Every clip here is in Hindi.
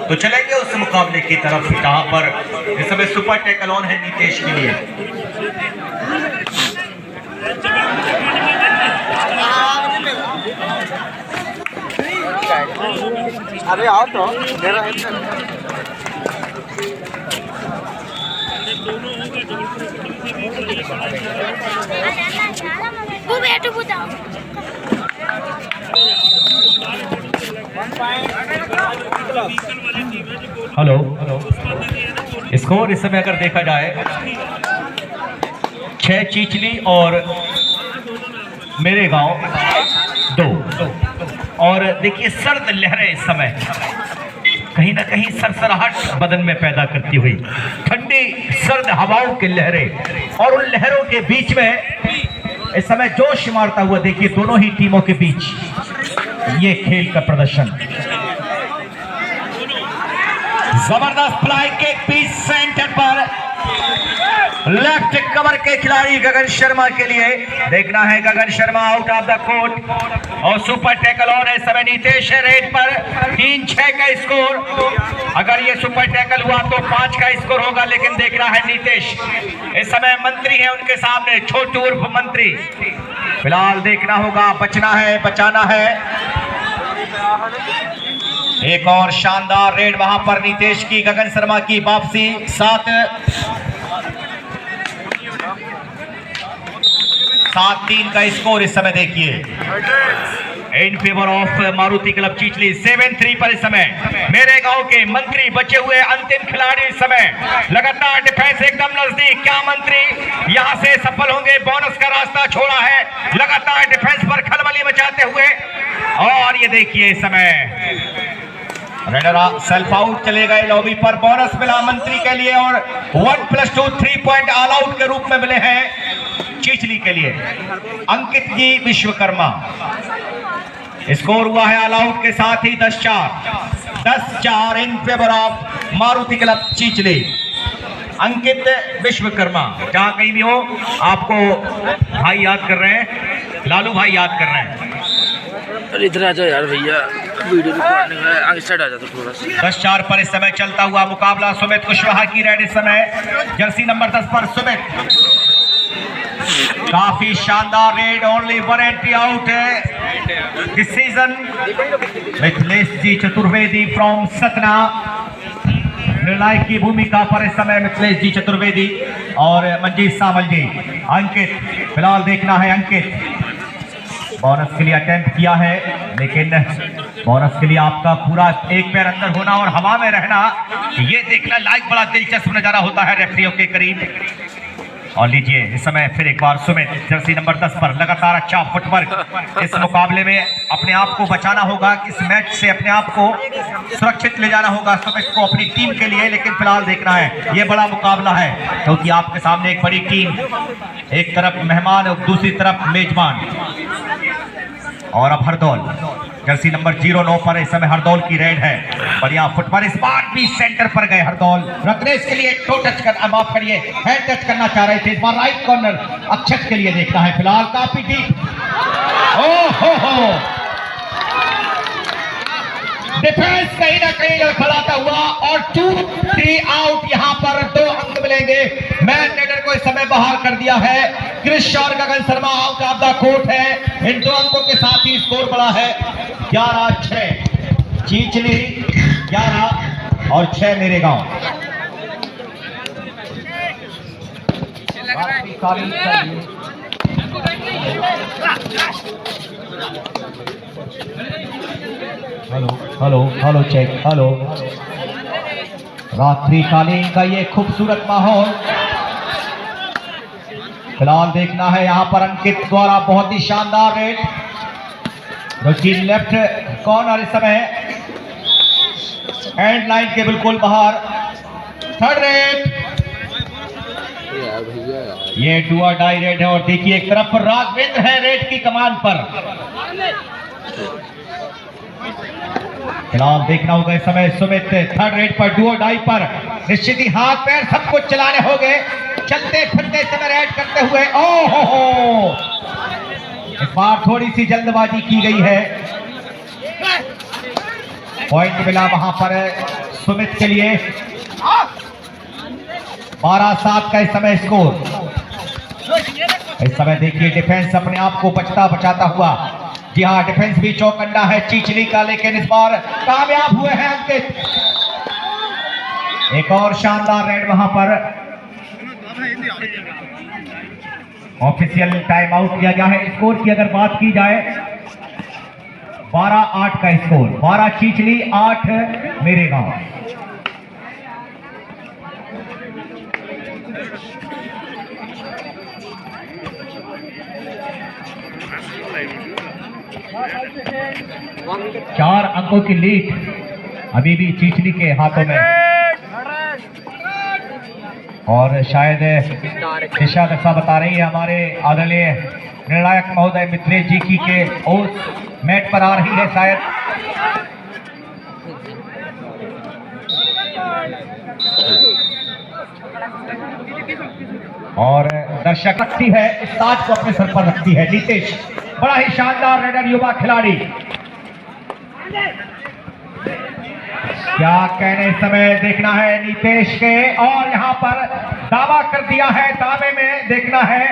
तो चलेंगे उस मुकाबले की तरफ जहां पर इस समय सुपर टैकल ऑन है नीतेश के लिए। अरे आओ तो हेलो स्कोर इस समय अगर देखा जाए 6 चीचली और मेरे गांव 2। और देखिए सर्द लहरें इस समय कहीं ना कहीं सरसराहट बदन में पैदा करती हुई ठंडी सर्द हवाओं की लहरें, और उन लहरों के बीच में इस समय जोश मारता हुआ देखिए दोनों ही टीमों के बीच ये खेल का प्रदर्शन। जबरदस्त फ्लाई किक पीस सेंटर पर लेफ्ट कवर के खिलाड़ी गगन शर्मा के लिए। देखना है Gagan Sharma out of the court और सुपर टैकल ऑन है समय नीतेश रेड पर। 3-6 का स्कोर। अगर ये सुपर टैकल हुआ तो 5 का स्कोर होगा, लेकिन देखना है नीतेश इस समय मंत्री है उनके सामने, छोटू उर्फ मंत्री। फिलहाल देखना होगा, बचना है, बचाना है। एक और शानदार रेड वहां पर नीतेश की, गगन शर्मा की वापसी। 7-3 का स्कोर इस समय देखिए इन favour of Maruti club Chichli. 7-3 पर इस समय मेरे गांव के मंत्री बचे हुए अंतिम खिलाड़ी इस समय लगातार डिफेंस एकदम नजदीक। क्या मंत्री यहां से सफल होंगे? बोनस का रास्ता छोड़ा है, लगातार डिफेंस पर खलबली मचाते हुए। और ये देखिए इस समय रेडर सेल्फ आउट चले गए लॉबी पर। बोनस मिला मंत्री के लिए और 1+2 3 पॉइंट ऑल आउट के रूप में मिले हैं चीचली के लिए अंकित जी विश्वकर्मा। स्कोर हुआ है ऑल आउट के साथ ही 10-4 in favour of Maruti club Chichli. Ankit Vishwakarma जहां कहीं भी हो आपको भाई याद कर रहे हैं, लालू भाई याद कर रहे हैं। इधर आ जाओ यार भैया, वीडियो रिकॉर्डिंग है, आगे साइड आ जाओ थोड़ा सा। 10-4 पर इस समय चलता हुआ मुकाबला। सुमित कुशवाहा की रेड इस समय जर्सी नंबर 10 पर सुमित। काफी शानदार रेड, ओनली 1 एंट्री आउट है this season. Mithilesh ji Chaturvedi from Satna निर्णायक की भूमिका पर इस समय मिथिलेश जी चतुर्वेदी और मंजीत सावल जी। अंकित फिलहाल देखना है, अंकित बोनस के लिए अटेम्प्ट किया है, लेकिन बोनस के लिए आपका पूरा एक पैर अंदर होना और हवा में रहना, ये देखना लाइक बड़ा दिलचस्प नजारा होता है रेफरियों के करीब। और लीजिए इस समय फिर एक बार सुमित जर्सी नंबर 10 पर लगातार अच्छा फुटवर्क। इस मुकाबले में अपने आप को बचाना होगा, इस मैच से अपने आप को सुरक्षित ले जाना होगा सुमित को अपनी टीम के लिए। लेकिन फिलहाल देखना है ये बड़ा मुकाबला है क्योंकि आपके सामने एक बड़ी टीम, एक तरफ मेहमान और दूसरी तरफ मेजबान। और अब हरदौल जर्सी नंबर 09 पर इस समय हरदौल की रेड है। बढ़िया फुटबॉल इस बार भी सेंटर पर गए हरदौल। रत्नेश के लिए टो टच कर, माफ करिए हैंड टच करना चाह रहे थे, इस बार राइट कॉर्नर अक्षत के लिए देखना है। फिलहाल काफी डीप, ओहो डिफेंस कहीं ना कहीं लड़खड़ाता हुआ और 2-3 आउट। यहां पर 2 अंक मिलेंगे। मैन रेडर को इस समय बाहर कर दिया है। कृष और Gagan Sharma out of the court है। इन 2 अंकों के साथ ही स्कोर बड़ा है 11-6 चीचली 11 और 6 मेरे गांव। Hello check, hello. रात्रिकालीन का ये खूबसूरत माहौल फिलहाल देखना है। यहाँ पर अंकित द्वारा बहुत ही शानदार रेड जो कि लेफ्ट कॉर्नर इस समय एंड लाइन के बिल्कुल बाहर। थर्ड रेड, ये डू और डाई रेड है। और देखिए एक तरफ राघवेंद्र है रेड की कमान पर। फिलहाल देखना होगा इस समय सुमित थर्ड रेड पर, डू और डाई पर। निश्चित ही हाथ पैर सब कुछ चलाने होंगे, चलते फिरते समय रेड करते हुए। ओहो इस बार थोड़ी सी जल्दबाजी की गई है। पॉइंट मिला वहां पर सुमित के लिए 12-7 का इस समय स्कोर। इस समय देखिए डिफेंस अपने आप को बचाता हुआ, जी हाँ डिफेंस भी चौकन्ना है चीचली का, लेकिन इस बार कामयाब हुए हैं अंकित। एक और शानदार रेड वहां पर। ऑफिशियल टाइम आउट किया गया है। स्कोर की अगर बात की जाए 12-8 का स्कोर, 12 चीचली 8 मेरे गांव। चार अंकों की लीड अभी भी चीचली के हाथों में, और शायद दिशा दशा बता रही है हमारे आदरणीय निर्णायक महोदय मिथिलेश जी की के उस मैट पर आ रही है शायद। और दर्शक रखती है इस ताज को अपने सर पर रखती है नीतीश, बड़ा ही शानदार रेडर युवा खिलाड़ी। क्या कहने समय देखना है नीतीश के, और यहां पर दावा कर दिया है, दावे में देखना है,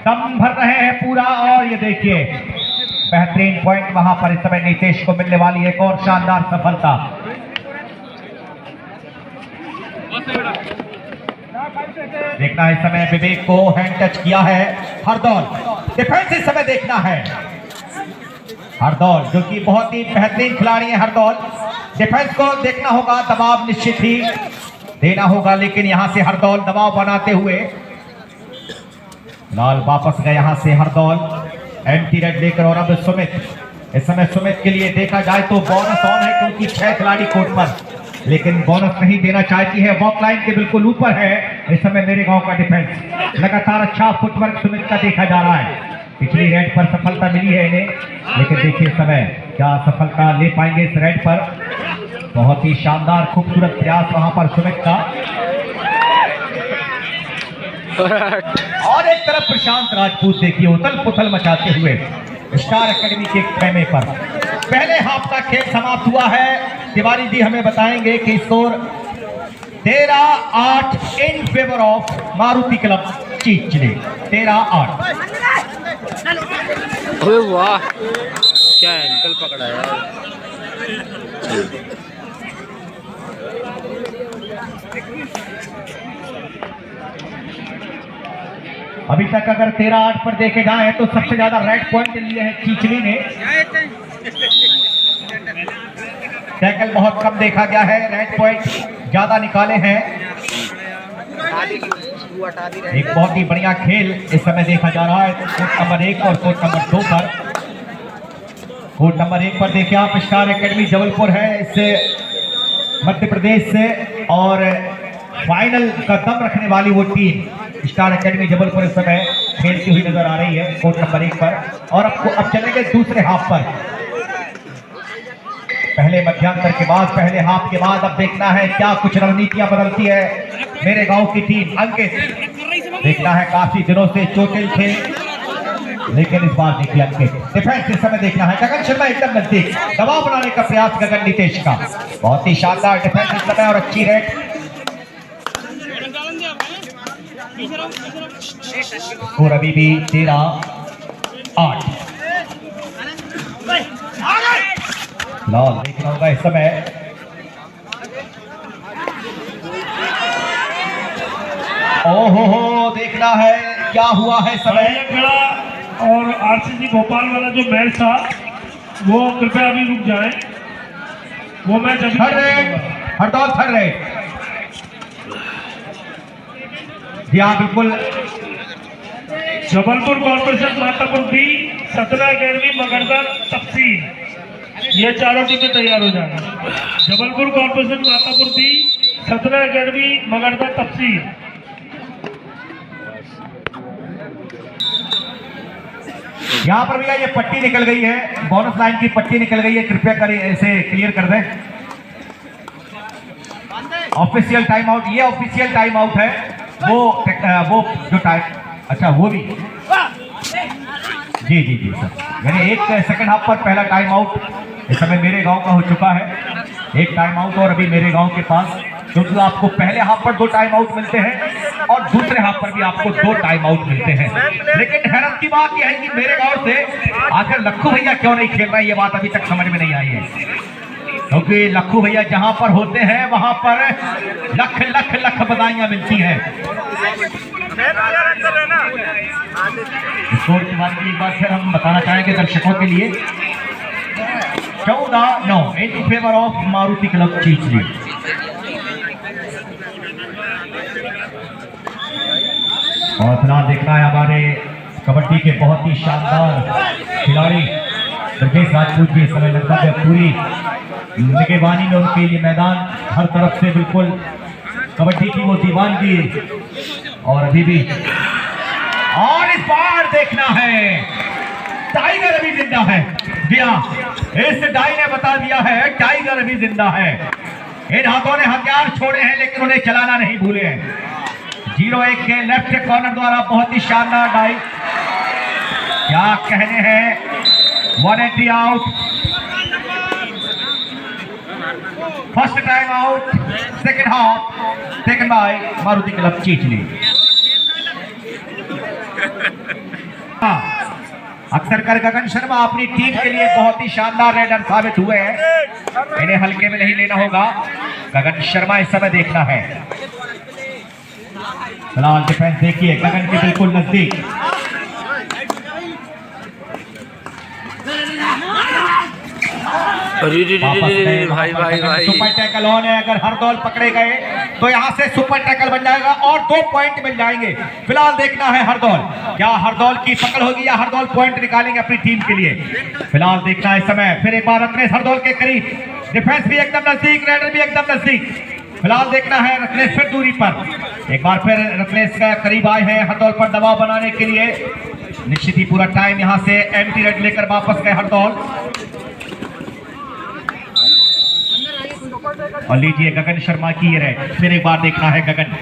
दम भर रहे हैं पूरा। और ये देखिए बेहतरीन पॉइंट वहां पर इस समय नीतीश को मिलने वाली एक और शानदार सफलता। देखना है इस समय विवेक को हैंड टच किया है हरदौल। डिफेंस इस समय देखना है हरदौल, जो कि बहुत ही बेहतरीन खिलाड़ी है हरदौल। डिफेंस को देखना होगा, दबाव निश्चित ही देना होगा, लेकिन यहां से हरदौल दबाव बनाते हुए लाल वापस गए यहां से हरदौल एंटी रेड लेकर। और अब सुमित, इस समय सुमित के लिए देखा जाए तो बोनस ऑन है क्योंकि 6 खिलाड़ी कोर्ट पर, लेकिन बोनस नहीं देना चाहती है। वॉक लाइन के बिल्कुल ऊपर है इस समय मेरे गांव का डिफेंस। लगातार अच्छा फुटवर्क सुमित का देखा जा रहा है। पिछली रेड पर सफलता मिली है इन्हें, लेकिन देखिए समय क्या सफलता ले पाएंगे इस रेड पर। बहुत ही शानदार खूबसूरत प्रयास वहां पर सुमित का। और एक तरफ प्रशांत राजपूत देखिए उथल पुथल मचाते हुए स्टार एकेडमी के खेमे पर। पहले हाफ का खेल समाप्त हुआ है। तिवारी जी हमें बताएंगे कि score 13-8 in favour of Maruti club Chichli. 13-8। अबे वाह क्या एंकल पकड़ा यार। अभी तक अगर 13-8 पर देखे जाए तो सबसे ज्यादा रेड पॉइंट लिए हैं चीचली ने। टैकल बहुत कम देखा गया है, रेड पॉइंट ज्यादा निकाले हैं। एक बहुत ही बढ़िया खेल इस समय देखा जा रहा है कोर्ट नंबर 1 और कोर्ट नंबर 2 पर। कोर्ट नंबर 1 पर देखिए आप स्टार एकेडमी जबलपुर है इससे मध्य प्रदेश से, और फाइनल का दम रखने वाली वो टीम स्टार एकेडमी जबलपुर इस समय खेलती हुई नजर आ रही है कोर्ट नंबर 1 पर। और अब चलेंगे दूसरे हाफ पर। पहले मध्यांतर के बाद, पहले हाफ के बाद अब देखना है क्या कुछ रणनीतियां बदलती है मेरे गांव की टीम। अंकित देखना है, काफी दिनों से चोटिल थे, लेकिन इस बार देखिए अंकित। डिफेंस इस समय देखना है, गगन शर्मा एकदम नजदीक, दबाव बनाने का प्रयास गगन नीतीश का। बहुत ही शानदार डिफेंस इस समय और अच्छी रेड। और अभी भी 13-8। लाल देखना होगा इस समय। ओहो देखना है क्या हुआ है समय। और आरसीसी भोपाल वाला जो मैच था वो कृपया अभी रुक जाए, वो मैच अभी हरदौल थर्ड रेड। जी हाँ बिल्कुल। Jabalpur corporation Matapur B, Satna academy Magarda तफसील, ये चारों टीमें तैयार हो जाए। Jabalpur corporation Matapur B, Satna academy Magarda तफसील। यहाँ पर भैया ये पट्टी निकल गई है, बोनस लाइन की पट्टी निकल गई है, कृपया करें इसे क्लियर कर दें। ऑफिशियल टाइम आउट, ये ऑफिशियल टाइम आउट है। वो जो टाइम, अच्छा वो भी जी सर, यानी एक सेकंड हाफ पर पहला टाइम आउट इस समय मेरे गांव का हो चुका है। एक टाइम आउट और अभी मेरे गांव के पास, क्योंकि आपको पहले हाफ पर 2 टाइम आउट मिलते हैं और दूसरे हाफ पर भी आपको 2 टाइम आउट मिलते हैं। लेकिन हैरत की बात यह है कि मेरे गांव से आखिर लक्खू भैया क्यों नहीं खेल रहे हैं, ये बात अभी तक समझ में नहीं आई है। क्योंकि लक्खू भैया जहां पर होते हैं वहां पर लख लख लख बधाइयां मिलती हैं। स्कोर के बारे में एक बार फिर हम बताना चाहेंगे दर्शकों के लिए, 14-9 इन favour of Maruti club Chichli. और फिलहाल देखना है हमारे कबड्डी के बहुत ही शानदार खिलाड़ी ब्रजेश राजपूत जी। समय लगता है पूरी निगहबानी में उनके लिए मैदान हर तरफ से बिल्कुल कबड्डी की वो दीवानगी, और अभी भी और इस बार देखना है टाइगर अभी जिंदा है। इस डाई ने बता दिया है टाइगर अभी जिंदा है। इन हाथों ने हथियार छोड़े हैं लेकिन उन्हें चलाना नहीं भूले हैं। 0-1 के लेफ्ट कॉर्नर द्वारा बहुत ही शानदार डाई, क्या कहने हैं। 180 out, first time out, second half taken by Maruti club Chichli. अक्सर कर गगन शर्मा अपनी टीम के लिए बहुत ही शानदार रेडर साबित हुए हैं, इन्हें हल्के में नहीं लेना होगा। गगन शर्मा इस समय देखना है। फिलहाल डिफेंस देखिए गगन के बिल्कुल नजदीक। भाई सुपर टैकल ऑन है। अगर हरदौल पकड़े गए तो यहां से सुपर टैकल बन जाएगा और 2 पॉइंट मिल जाएंगे। फिलहाल देखना है हरदौल, क्या हरदौल की पकड़ होगी या हरदौल पॉइंट निकालेंगे अपनी टीम के लिए। फिलहाल देखना है इस समय। फिर एक बार रत्नेश हरदौल के करीब, डिफेंस भी एकदम नजदीक, रेडर भी एकदम नजदीक। फिलहाल देखना है रत्नेश फिर दूरी पर, एक बार फिर रत्नेश का करीब आए हैं हरदौल पर दबाव बनाने के लिए। निश्चित ही पूरा टाइम यहां से एम्प्टी रेड लेकर वापस गए हरदौल। और लीजिए गगन शर्मा की ये रेड, फिर एक बार देखना है गगन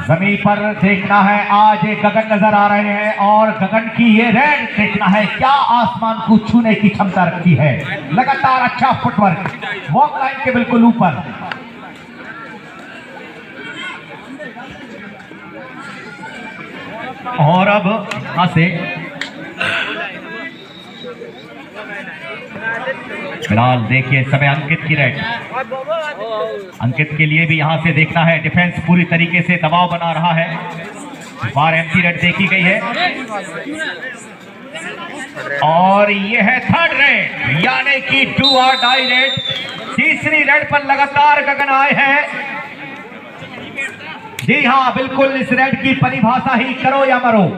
जमीन पर, देखना है आज एक गगन नजर आ रहे हैं और गगन की ये रेड देखना है क्या आसमान को छूने की क्षमता रखती है। लगातार अच्छा फुटवर्क, वॉक लाइन के बिल्कुल ऊपर। और अब यहां से फिलहाल देखिए समय अंकित की रेड, अंकित के लिए भी यहां से देखना है। डिफेंस पूरी तरीके से दबाव बना रहा है। बार एम्प्टी रेड देखी गई है और ये है थर्ड रेड, यानी कि 2 और डाई रेड। तीसरी रेड पर लगातार गगन आए हैं। जी हां, बिल्कुल इस रेड की परिभाषा ही करो या मरो।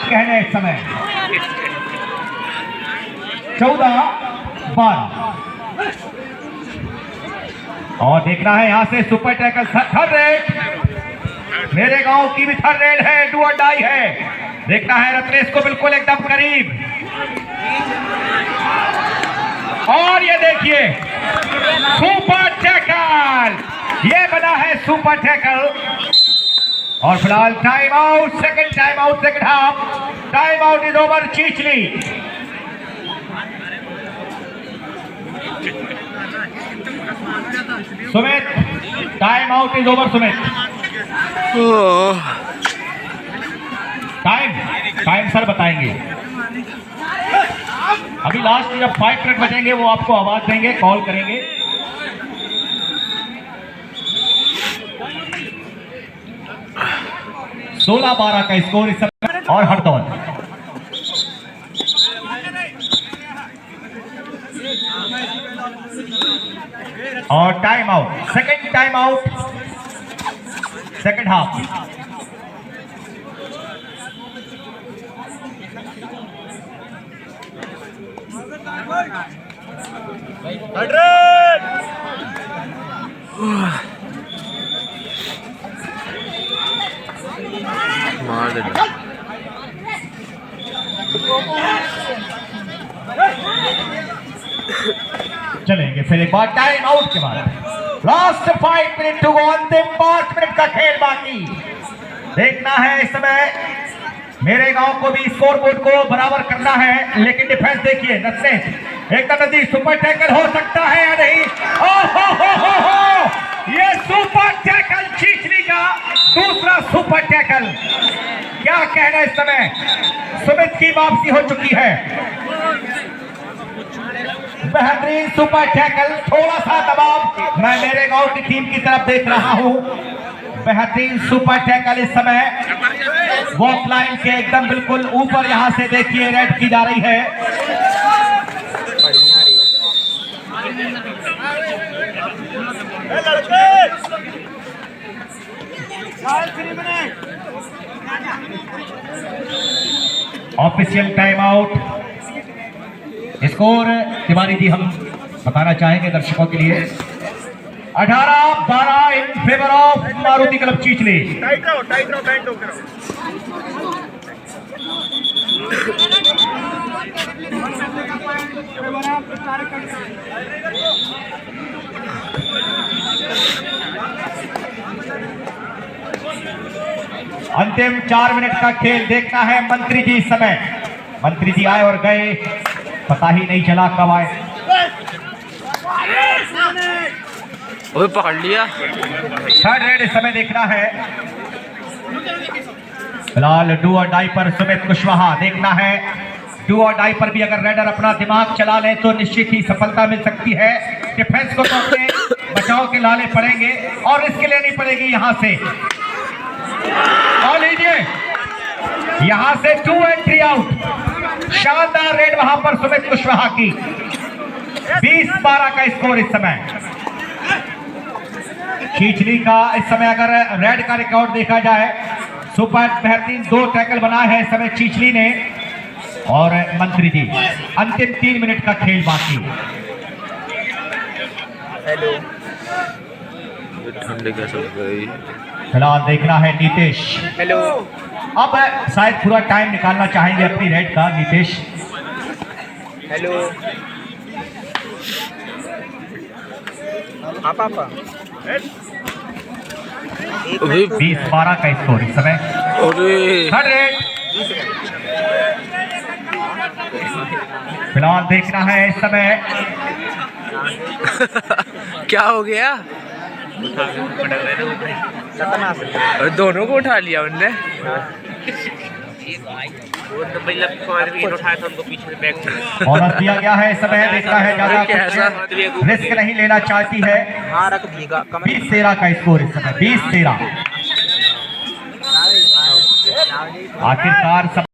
कहने समय 14-12 और देखना है यहां से सुपर टैकल। थर्ड रेड, मेरे गांव की भी थर्ड रेड है, 2 और डाई है। देखना है रत्नेश को बिल्कुल एकदम करीब, और ये देखिए सुपर टैकल, ये बना है सुपर टैकल। और फिलहाल time out, second time out, second half time out is over Chichli. Sumit, time out is over Sumit. Time sir बताएंगे, अभी लास्ट जब 5 मिनट बचेंगे वो आपको आवाज देंगे, कॉल करेंगे। सोलह 12 का स्कोर इस समय। और हरदौल और time out, second time out, second half. मार देना। चलेंगे फिर एक बार टाइम आउट के बाद। लास्ट 5 मिनट टू गो, अंतिम 5 मिनट का खेल बाकी। देखना है इस समय मेरे गांव को भी स्कोर बोर्ड को बराबर करना है, लेकिन डिफेंस देखिए नस्से एकदम नजदीक, सुपर टैकल हो सकता है या नहीं। हो ये सुपर टैकल चीचली का दूसरा सुपर टैकल। क्या कहना इस समय, सुमित की वापसी हो चुकी है। बेहतरीन सुपर टैकल, थोड़ा सा दबाव मैं मेरे गांव की टीम की तरफ देख रहा हूं। बेहतरीन सुपर टैकल इस समय वॉक लाइन के एकदम बिल्कुल ऊपर, यहां से देखिए रेड की जा रही है। Official time out. Score Tiwari ji हम बताना चाहेंगे दर्शकों के लिए, 18-12 in favour of Maruti club Chichli. अंतिम 4 मिनट का खेल देखना है। मंत्री जी इस समय, मंत्री जी आए और गए, पता ही नहीं चला कब आए। वो पकड़ लिया। थर्ड रेड इस समय देखना है। फिलहाल डू और डाई पर सुमित कुशवाहा देखना है। डू और डाई पर भी अगर रेडर अपना दिमाग चला ले तो निश्चित ही सफलता मिल सकती है। डिफेंस को तो अपने बचाव के लाले पड़ेंगे और रिस्क लेनी पड़ेगी यहां से। और लीजिए यहां से 2 एंट्री आउट। शानदार रेड वहां पर सुमित कुशवाहा की। 20-12 का स्कोर इस समय। चीचली का इस समय अगर रेड का रिकॉर्ड देखा जाए, सुपर बेहतरीन 2 टैकल बनाए हैं इस समय चीचली ने। और मंत्री जी अंतिम 3 मिनट का खेल बाकी। ठंडे कैसे लग रही। फिलहाल देखना है नीतीश। हेलो, अब शायद पूरा टाइम निकालना चाहेंगे अपनी रेड का नीतीश। हेलो, पापा 20-12 का स्कोर इस समय। अरे थर्ड रेड। फिलहाल देखना है इस समय क्या हो गया। और दोनों को उठा लिया उनने। बोनस दिया गया है इस समय। देखना है ज्यादा रिस्क नहीं लेना चाहती है। हाँ रख देगा। 20-13 का स्कोर इस समय। 20-13 आखिरकार सब